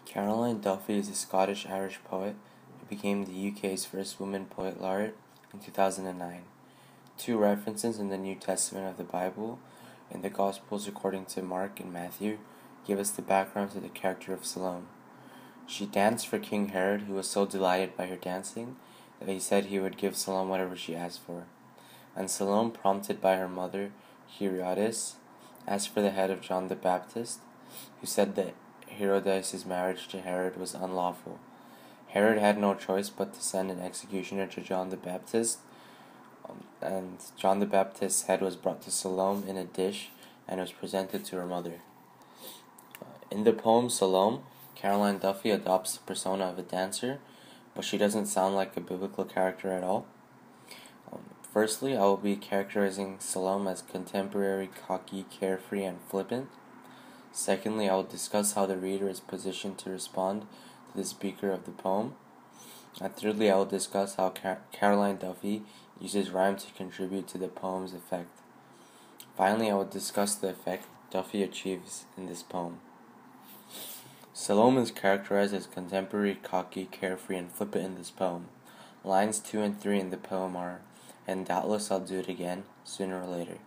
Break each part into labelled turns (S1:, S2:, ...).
S1: Caroline Duffy is a Scottish-Irish poet who became the UK's first woman poet laureate in 2009. Two references in the New Testament of the Bible, in the Gospels according to Mark and Matthew, give us the background to the character of Salome. She danced for King Herod, who was so delighted by her dancing that he said he would give Salome whatever she asked for. And Salome, prompted by her mother, Herodias, asked for the head of John the Baptist, who said that Herodias' marriage to Herod was unlawful. Herod had no choice but to send an executioner to John the Baptist, and John the Baptist's head was brought to Salome in a dish and was presented to her mother. In the poem Salome, Caroline Duffy adopts the persona of a dancer, but she doesn't sound like a biblical character at all. Firstly, I will be characterizing Salome as contemporary, cocky, carefree, and flippant. Secondly, I will discuss how the reader is positioned to respond to the speaker of the poem. And thirdly, I will discuss how Caroline Duffy uses rhyme to contribute to the poem's effect. Finally, I will discuss the effect Duffy achieves in this poem. Salome is characterized as contemporary, cocky, carefree, and flippant in this poem. Lines 2 and 3 in the poem are, "And doubtless I'll do it again, sooner or later."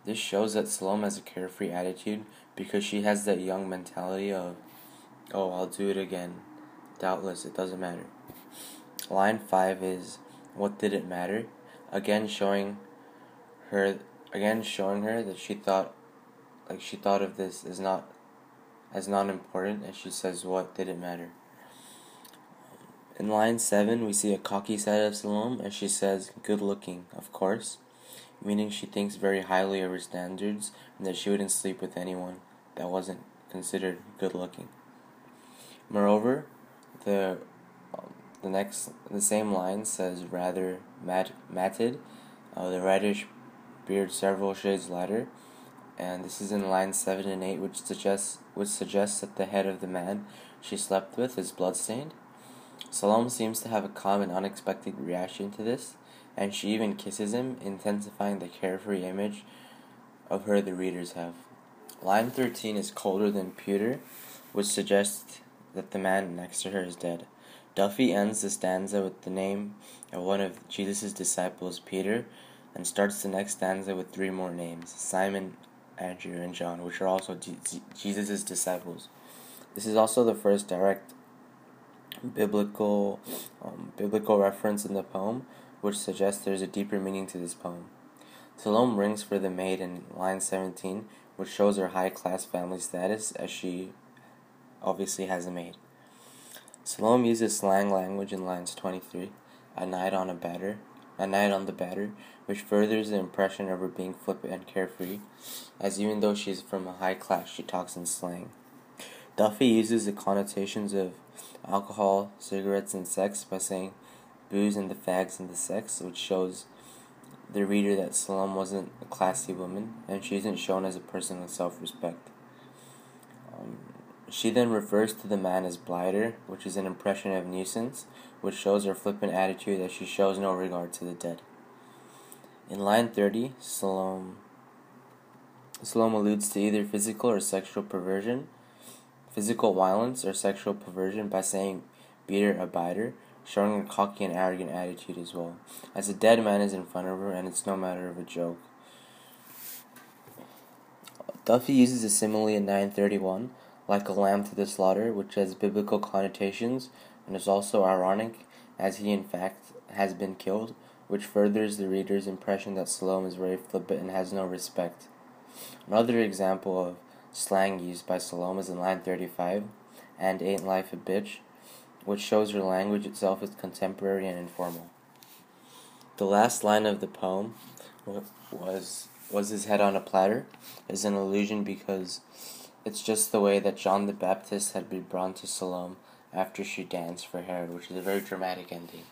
S1: This shows that Salome has a carefree attitude because she has that young mentality of, "Oh, I'll do it again. Doubtless, it doesn't matter." Line 5 is, "What did it matter?" Again showing her that she thought of this as not important, and she says, "What did it matter?" In line 7, we see a cocky side of Salome, and she says, "Good looking, of course," meaning she thinks very highly of her standards and that she wouldn't sleep with anyone that wasn't considered good looking. Moreover, the same line says rather matted, the reddish beard several shades lighter, and this is in lines 7 and 8, which suggests that the head of the man she slept with is bloodstained. Salome seems to have a calm and unexpected reaction to this, and she even kisses him, intensifying the carefree image of her the readers have. Line 13 is colder than pewter, which suggests that the man next to her is dead. Duffy ends the stanza with the name of one of Jesus' disciples, Peter, and starts the next stanza with 3 more names, Simon, Andrew, and John, which are also Jesus' disciples. This is also the first direct biblical reference in the poem, which suggests there's a deeper meaning to this poem. Salome rings for the maid in line 17, which shows her high-class family status, as she obviously has a maid. Salome uses slang language in lines 23, a night on the batter, which furthers the impression of her being flippant and carefree, as even though she's from a high class, she talks in slang. Duffy uses the connotations of alcohol, cigarettes, and sex by saying booze and the fags and the sex, which shows the reader that Salome wasn't a classy woman, and she isn't shown as a person with self-respect. She then refers to the man as blighter, which is an impression of nuisance, which shows her flippant attitude that she shows no regard to the dead. In line 30, Salome alludes to either physical or sexual perversion, physical violence or sexual perversion by saying beater a biter, showing a cocky and arrogant attitude as well, as a dead man is in front of her and it's no matter of a joke. Duffy uses a simile in 931, like a lamb to the slaughter, which has biblical connotations and is also ironic, as he in fact has been killed, which furthers the reader's impression that Salome is very flippant and has no respect. Another example of slang used by Salome is in line 35, "And ain't life a bitch," which shows her language itself is contemporary and informal. The last line of the poem was his head on a platter is an allusion because it's just the way that John the Baptist had been brought to Salome after she danced for Herod, which is a very dramatic ending.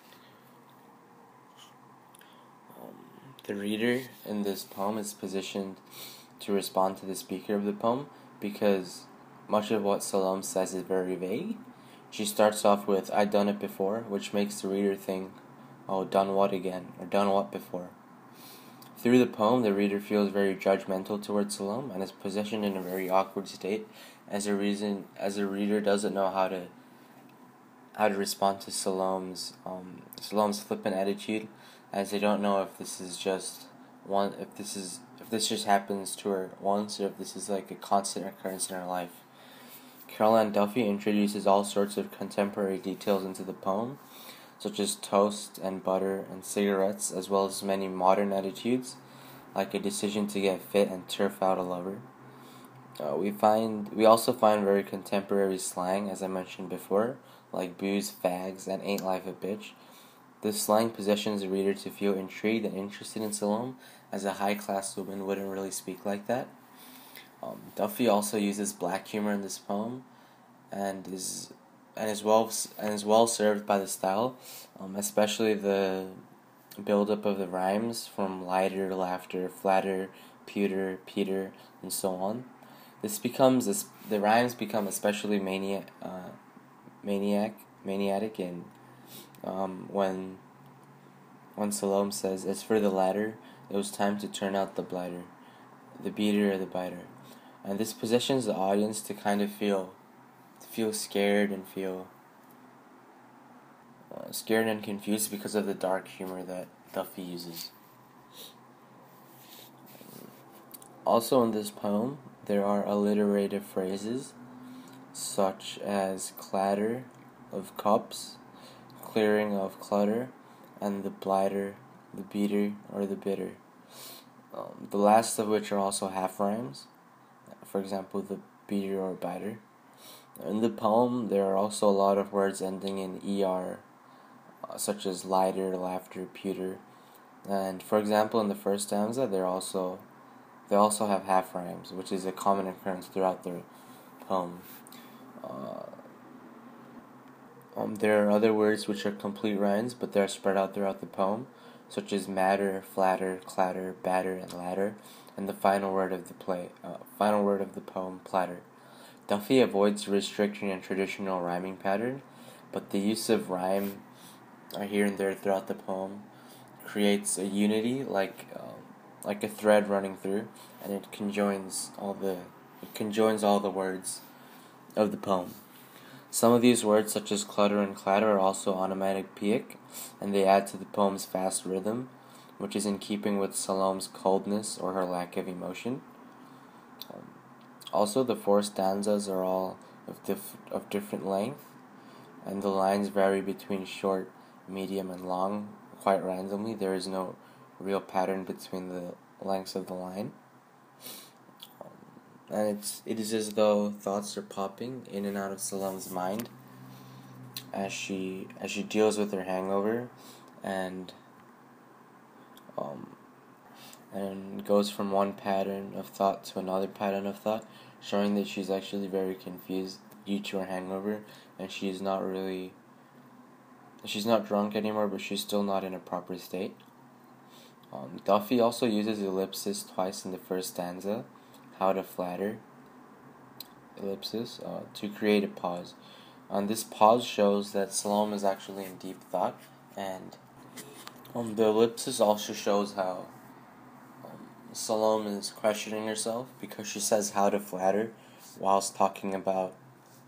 S1: The reader in this poem is positioned to respond to the speaker of the poem because much of what Salome says is very vague. She starts off with, "I done it before," which makes the reader think, "Oh, done what again?" or "done what before?" Through the poem, the reader feels very judgmental towards Salome and is positioned in a very awkward state as a reader doesn't know how to respond to Salome's flippant attitude, as they don't know if this is just if this just happens to her once, or if this is like a constant occurrence in her life. Caroline Duffy introduces all sorts of contemporary details into the poem, such as toast and butter and cigarettes, as well as many modern attitudes, like a decision to get fit and turf out a lover. We also find very contemporary slang, as I mentioned before, like booze, fags, and ain't life a bitch. This slang positions the reader to feel intrigued and interested in Salome, as a high-class woman wouldn't really speak like that. Duffy also uses black humor in this poem, and is well served by the style, especially the build-up of the rhymes from lighter, laughter, flatter, pewter, Peter, and so on. The rhymes become especially maniatic in when Salome says, "As for the latter, it was time to turn out the blighter, the beater or the biter," and this positions the audience to kind of feel scared and feel scared and confused because of the dark humor that Duffy uses. Also in this poem, there are alliterative phrases such as clatter of cups, clearing of clutter, and the blighter, the beater, or the bitter. The last of which are also half rhymes, for example, the beater or biter. In the poem, there are also a lot of words ending in er, such as lighter, laughter, pewter, and for example, in the first stanza, they also have half rhymes, which is a common occurrence throughout the poem. There are other words which are complete rhymes, but they are spread out throughout the poem, such as matter, flatter, clatter, batter, and ladder, and the final word of the poem, platter. Duffy avoids restricting a traditional rhyming pattern, but the use of rhyme here and there throughout the poem creates a unity, like a thread running through, and it conjoins all the words of the poem. Some of these words, such as clutter and clatter, are also onomatopoeic, and they add to the poem's fast rhythm, which is in keeping with Salome's coldness or her lack of emotion. Also, the 4 stanzas are all of different length, and the lines vary between short, medium, and long quite randomly. There is no real pattern between the lengths of the line. And it is as though thoughts are popping in and out of Salome's mind as she deals with her hangover, and goes from one pattern of thought to another pattern of thought, showing that she's actually very confused due to her hangover, and she's not drunk anymore, but she's still not in a proper state. Duffy also uses ellipsis twice in the first stanza, how to flatter, ellipsis, to create a pause. This pause shows that Salome is actually in deep thought, and the ellipsis also shows how Salome is questioning herself, because she says how to flatter whilst talking about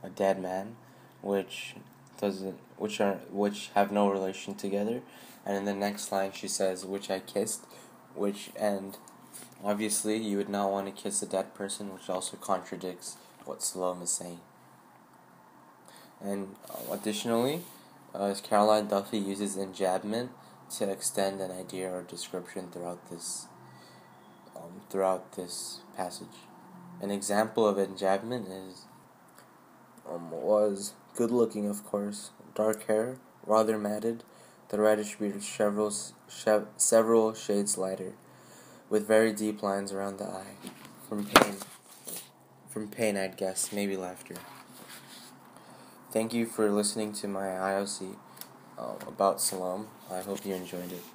S1: a dead man, which have no relation together. And in the next line she says, "which I kissed," and obviously you would not want to kiss a dead person, which also contradicts what Salome is saying. And additionally, Caroline Duffy uses enjambment to extend an idea or description throughout this passage. An example of enjambment was good looking, of course, dark hair, rather matted, the reddish beard several shades lighter, with very deep lines around the eye. From pain, I'd guess, maybe laughter. Thank you for listening to my IOC about Salome. I hope you enjoyed it.